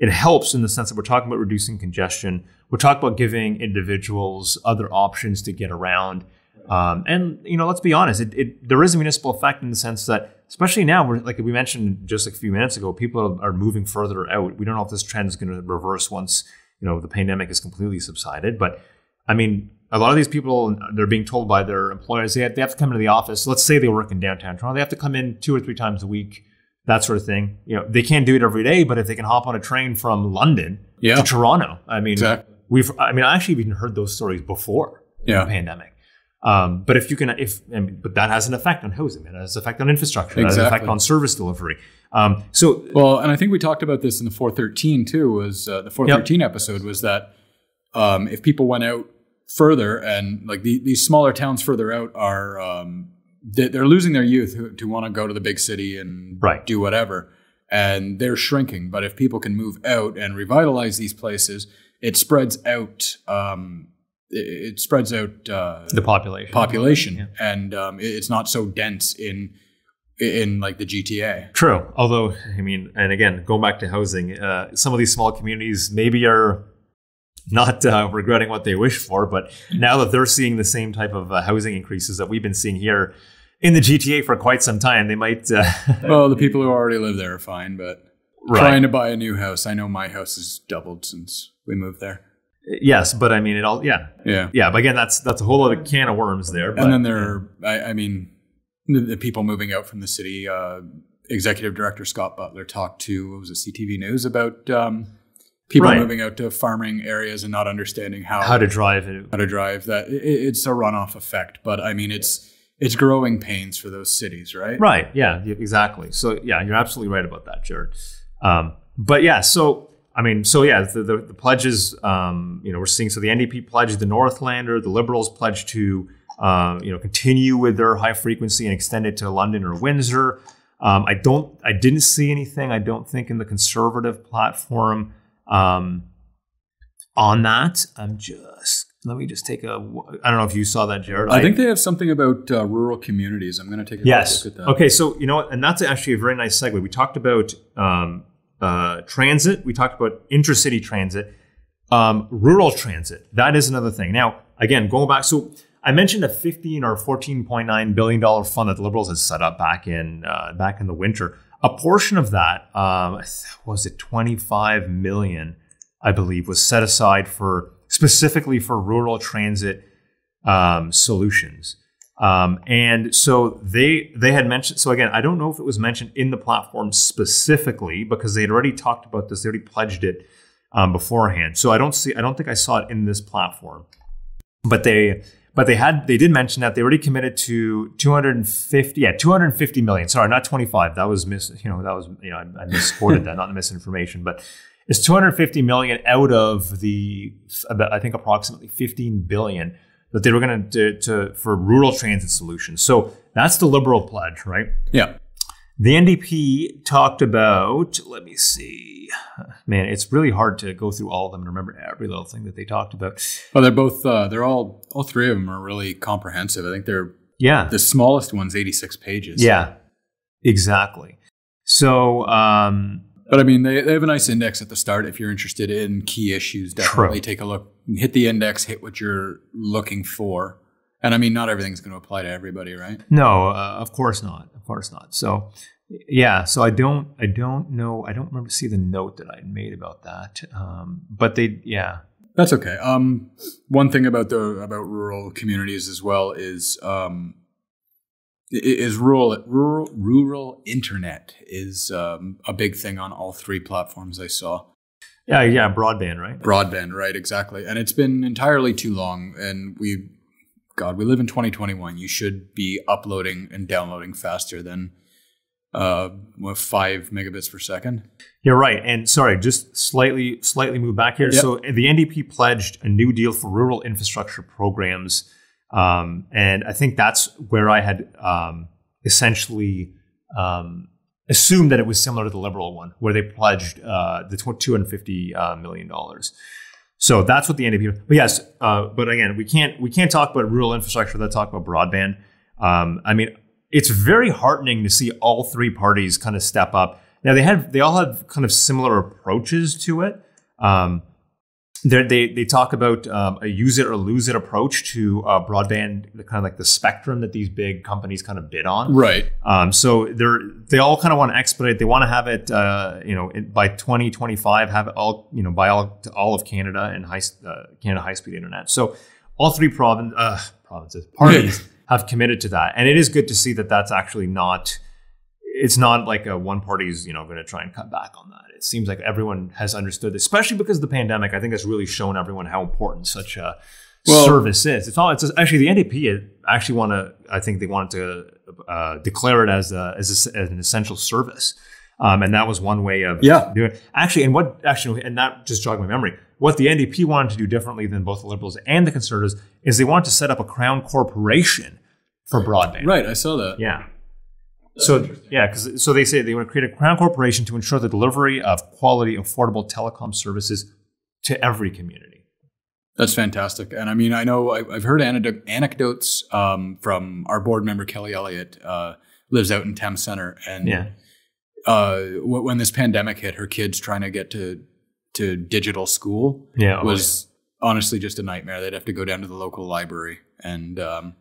S2: it helps in the sense that we're talking about reducing congestion. We're talking about giving individuals other options to get around. And let's be honest, there is a municipal effect in the sense that, especially now, like we mentioned just a few minutes ago, people are moving further out. We don't know if this trend is going to reverse once the pandemic is completely subsided. But I mean, a lot of these people, they're being told by their employers they have to come into the office. Let's say they work in downtown Toronto, they have to come in 2 or 3 times a week. That sort of thing. They can't do it every day, but if they can hop on a train from London to Toronto, exactly. I actually even heard those stories before the pandemic. But if you can, but that has an effect on housing, that has an effect on infrastructure, that has an effect on service delivery. And
S1: I think we talked about this in the 413 too. Was the 413 episode was that if people went out further, and like these smaller towns further out are. They're losing their youth to want to go to the big city and do whatever, and they're shrinking. But if people can move out and revitalize these places, it spreads out. The population, and it's not so dense in like the GTA.
S2: True. Although and again, going back to housing, some of these small communities maybe are not regretting what they wish for, but now that they're seeing the same type of housing increases that we've been seeing here in the GTA for quite some time, they might...
S1: Well, the people who already live there are fine, but trying to buy a new house, I know my house has doubled since we moved there.
S2: Yes, but it all... Yeah. But again, that's a whole other can of worms there. But,
S1: and then there are... the people moving out from the city, Executive Director Scott Butler talked to, what was it, CTV News about... people moving out to farming areas and not understanding how
S2: to drive.
S1: That it's a runoff effect, but it's growing pains for those cities, right?
S2: Right. Yeah. Exactly. So yeah, you're absolutely right about that, Jared. But yeah, the pledges. We're seeing the NDP pledged the Northlander, the Liberals pledged to continue with their high frequency and extend it to London or Windsor. I didn't see anything. I don't think in the Conservative platform. On that, let me just take I don't know if you saw that, Jared.
S1: I think they have something about rural communities. I'm going to take a look at that.
S2: Okay, so and that's actually a very nice segue. We talked about transit. We talked about intercity transit, rural transit. That is another thing. Now, again, going back, so I mentioned a $15 or $14.9 billion fund that the Liberals had set up back in the winter. A portion of that, was it 25 million, I believe, was set aside specifically for rural transit solutions. And so they had mentioned, so again, I don't know if it was mentioned in the platform specifically because they had already talked about this, they already pledged it beforehand. So I don't think I saw it in this platform. But they did mention that they already committed to 250 million. Sorry, not 25. That was I misquoted that, not the misinformation, but it's 250 million out of the, I think approximately 15 billion that they were going to for rural transit solutions. So that's the Liberal pledge, right?
S1: Yeah.
S2: The NDP talked about, let me see. Man, it's really hard to go through all of them and remember every little thing that they talked about.
S1: Well, they're both, all three of them are really comprehensive. I think the smallest one's 86 pages.
S2: Yeah, exactly. So,
S1: but I mean, they have a nice index at the start. If you're interested in key issues, definitely take a look, hit the index, hit what you're looking for. And I mean, not everything's going to apply to everybody, right?
S2: No, of course not. Of course not. So, yeah. So I don't know. I don't remember see the note that I made about that. But
S1: that's okay. One thing about rural communities as well is rural internet is a big thing on all three platforms I saw.
S2: Yeah, broadband, right?
S1: Broadband, right? Exactly. And it's been entirely too long, and we live in 2021. You should be uploading and downloading faster than 5 megabits per second.
S2: You're right. And sorry, just slightly move back here. Yep. So the NDP pledged a new deal for rural infrastructure programs. And I think that's where I had essentially assumed that it was similar to the Liberal one, where they pledged the $250 million. So that's what the NDP. But yes, but again, we can't talk about rural infrastructure without talking about broadband. I mean, it's very heartening to see all three parties kind of step up. Now they all have kind of similar approaches to it. They talk about a use it or lose it approach to broadband, kind of like the spectrum that these big companies kind of bid on.
S1: Right.
S2: So they all kind of want to expedite. They want to have it, by 2025, have it all, by all of Canada and Canada high-speed internet. So all three parties have committed to that, and it is good to see that that's actually not. It's not like one party's, going to try and cut back on that. It seems like everyone has understood this, especially because of the pandemic. I think it's really shown everyone how important such a service is. It's actually the NDP actually they wanted to declare it as an essential service. And that was one way of doing it. And that just jogged my memory. What the NDP wanted to do differently than both the Liberals and the Conservatives is they wanted to set up a crown corporation for broadband.
S1: Right, I saw that.
S2: Yeah. So they say they want to create a crown corporation to ensure the delivery of quality, affordable telecom services to every community.
S1: That's fantastic. And I mean, I know I've heard anecdotes from our board member, Kelly Elliott, lives out in Thames Centre. And when this pandemic hit, her kids trying to get to digital school was honestly just a nightmare. They'd have to go down to the local library. And I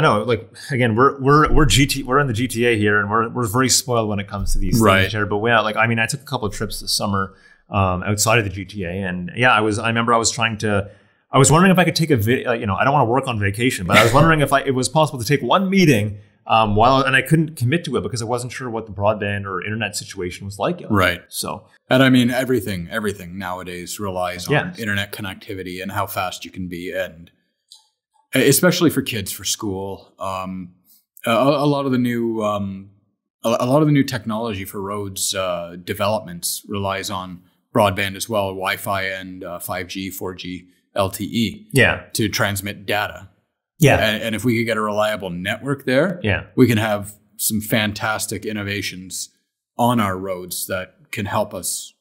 S1: know. Like again, we're in the GTA here, and we're very spoiled when it comes to these things here. But I took a couple of trips this summer outside of the GTA, and I remember I was wondering if I could take a video. I don't want to work on vacation, but I was wondering if it was possible to take one meeting and I couldn't commit to it because I wasn't sure what the broadband or internet situation was like. Right.
S2: So,
S1: and I mean, everything nowadays relies on internet connectivity and how fast you can be, and especially for kids for school. A lot of the new technology for roads developments relies on broadband as well, Wi-Fi and 5G, 4G, LTE to transmit data. Yeah. And if we could get a reliable network there, we can have some fantastic innovations on our roads that can help us,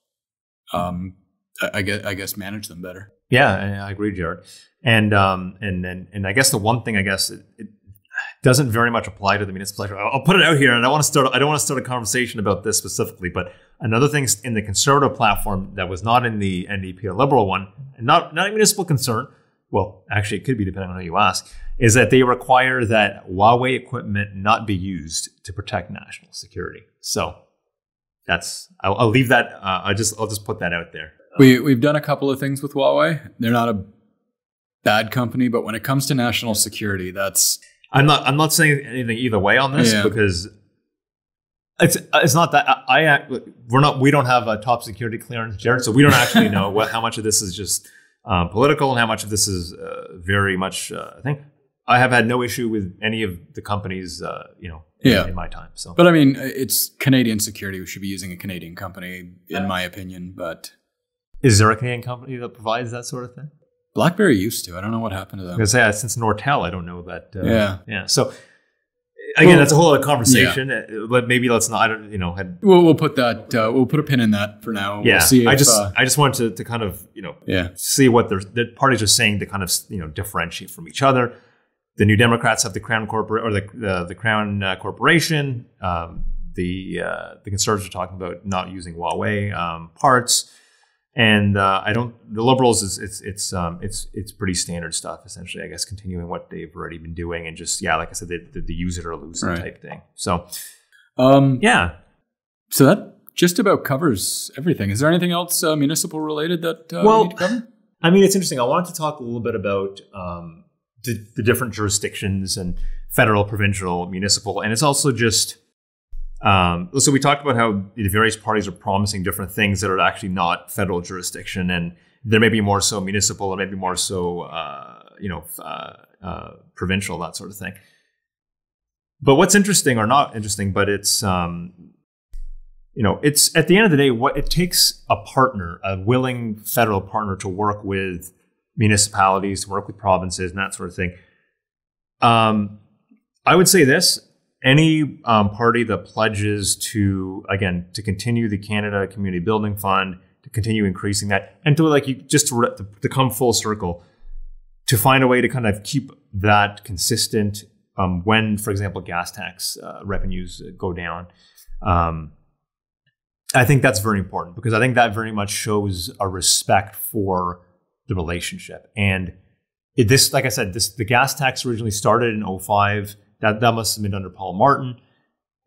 S1: I guess, manage them better.
S2: Yeah, I agree, Jared. And I guess the one thing it doesn't very much apply to the municipal sector. I'll put it out here, and I don't want to start a conversation about this specifically, but another thing in the Conservative platform that was not in the NDP or Liberal one, and not a municipal concern. Well, actually, it could be depending on who you ask. Is that they require that Huawei equipment not be used to protect national security. So I'll leave that. I'll just put that out there.
S1: We've done a couple of things with Huawei. They're not a bad company, but when it comes to national security,
S2: I'm not saying anything either way on this because it's not that we don't have a top security clearance, Jared, so we don't actually know how much of this is just political and how much of this is very much. I think I have had no issue with any of the companies, in my time. So,
S1: but I mean, it's Canadian security. We should be using a Canadian company, in my opinion. But
S2: is there a Canadian company that provides that sort of thing?
S1: BlackBerry used to. I don't know what happened to them.
S2: I was gonna say since Nortel, I don't know that. Yeah. So, Again, that's a whole other conversation. Yeah. Maybe let's not.
S1: We'll put that. We'll put a pin in that for now.
S2: Yeah.
S1: We'll see if,
S2: I just wanted to kind of see what the parties are saying to kind of differentiate from each other. The New Democrats have the Crown the Crown Corporation. The Conservatives are talking about not using Huawei parts. And the Liberals it's pretty standard stuff, essentially, I guess, continuing what they've already been doing and just like I said, the use it or lose it type thing. So
S1: so that just about covers everything. Is there anything else municipal related that we need to cover?
S2: I mean, it's interesting. I wanted to talk a little bit about the different jurisdictions and federal, provincial, municipal, and it's also just. So we talked about how the various parties are promising different things that are actually not federal jurisdiction, and there may be more so municipal, or maybe more so, provincial, that sort of thing. But what's interesting, or not interesting, but it's, it's at the end of the day, what it takes a partner, a willing federal partner, to work with municipalities, to work with provinces, and that sort of thing. I would say this. Any party that pledges to continue the Canada Community Building Fund, to continue increasing that, and to come full circle, to find a way to kind of keep that consistent when, for example, gas tax revenues go down. I think that's very important, because I think that very much shows a respect for the relationship. And like I said, the gas tax originally started in 2005. That must have been under Paul Martin.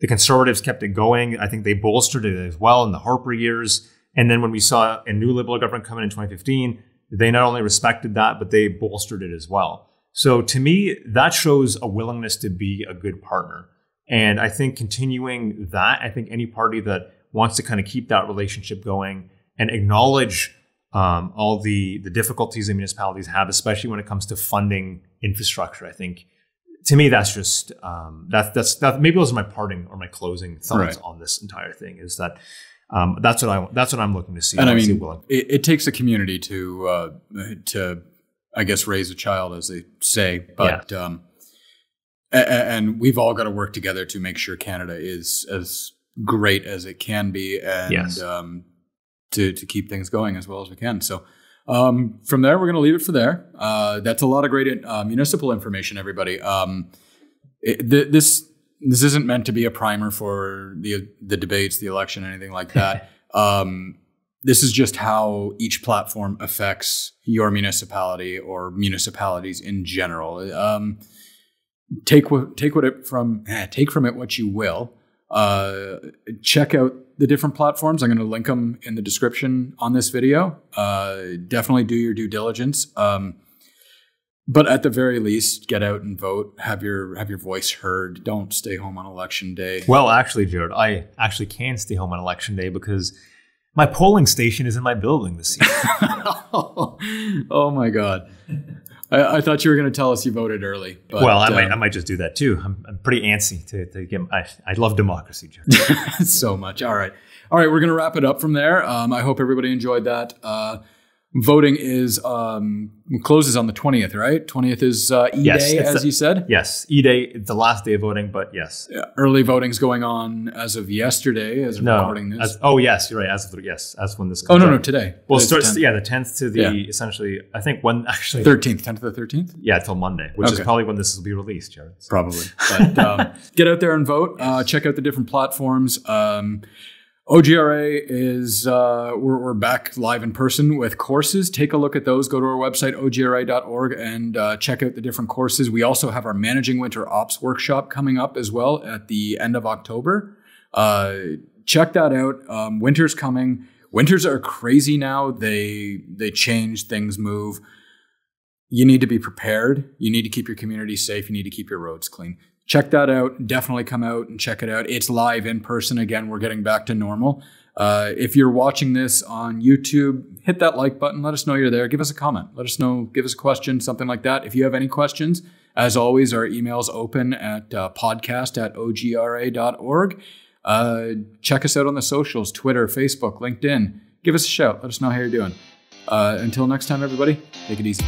S2: The Conservatives kept it going. I think they bolstered it as well in the Harper years. And then when we saw a new Liberal government come in 2015, they not only respected that, but they bolstered it as well. So to me, that shows a willingness to be a good partner. And I think continuing that, I think any party that wants to kind of keep that relationship going and acknowledge all the difficulties that municipalities have, especially when it comes to funding infrastructure, I think, to me, that's just that's maybe those are my parting or my closing thoughts on this entire thing. Is that that's what I'm looking to see.
S1: And I mean, it takes a community to I guess raise a child, as they say. But and we've all got to work together to make sure Canada is as great as it can be, and to keep things going as well as we can. So. From there, we're going to leave it for there. That's a lot of great municipal information, everybody. This isn't meant to be a primer for the debates, the election, anything like that. This is just how each platform affects your municipality or municipalities in general. Take from it what you will. Check out the different platforms. I'm going to link them in the description on this video. Definitely do your due diligence. But at the very least, get out and vote. Have your voice heard. Don't stay home on election day.
S2: Well, actually, Jared, I actually can stay home on election day because my polling station is in my building this year.
S1: Oh my God. I thought you were going to tell us you voted early. But,
S2: well, I might just do that too. I'm pretty antsy to get. I love democracy, Jared.
S1: So much. All right. We're going to wrap it up from there. I hope everybody enjoyed that. Voting closes on the 20th, right? 20th is E-Day, as you said?
S2: Yes, E-Day, it's the last day of voting, but yes.
S1: Yeah, early voting's going on as of yesterday, as we're recording this.
S2: Yes, you're right, as when this comes
S1: out. No, today.
S2: Well, it starts, the 10th to the, essentially, I think when, actually.
S1: 13th, 10th to the 13th?
S2: Yeah, till Monday, which is probably when this will be released, Jared. So.
S1: Probably. But get out there and vote. Check out the different platforms. OGRA is, we're back live in person with courses. Take a look at those. Go to our website, ogra.org, and check out the different courses. We also have our Managing Winter Ops workshop coming up as well at the end of October. Check that out. Winter's coming. Winters are crazy now. They change, things move. You need to be prepared. You need to keep your community safe. You need to keep your roads clean. Check that out. Definitely come out and check it out. It's live in person. Again, we're getting back to normal. If you're watching this on YouTube, hit that like button. Let us know you're there. Give us a comment. Let us know. Give us a question, something like that. If you have any questions, as always, our email's open at podcast@ogra.org. Check us out on the socials, Twitter, Facebook, LinkedIn. Give us a shout. Let us know how you're doing. Until next time, everybody, take it easy.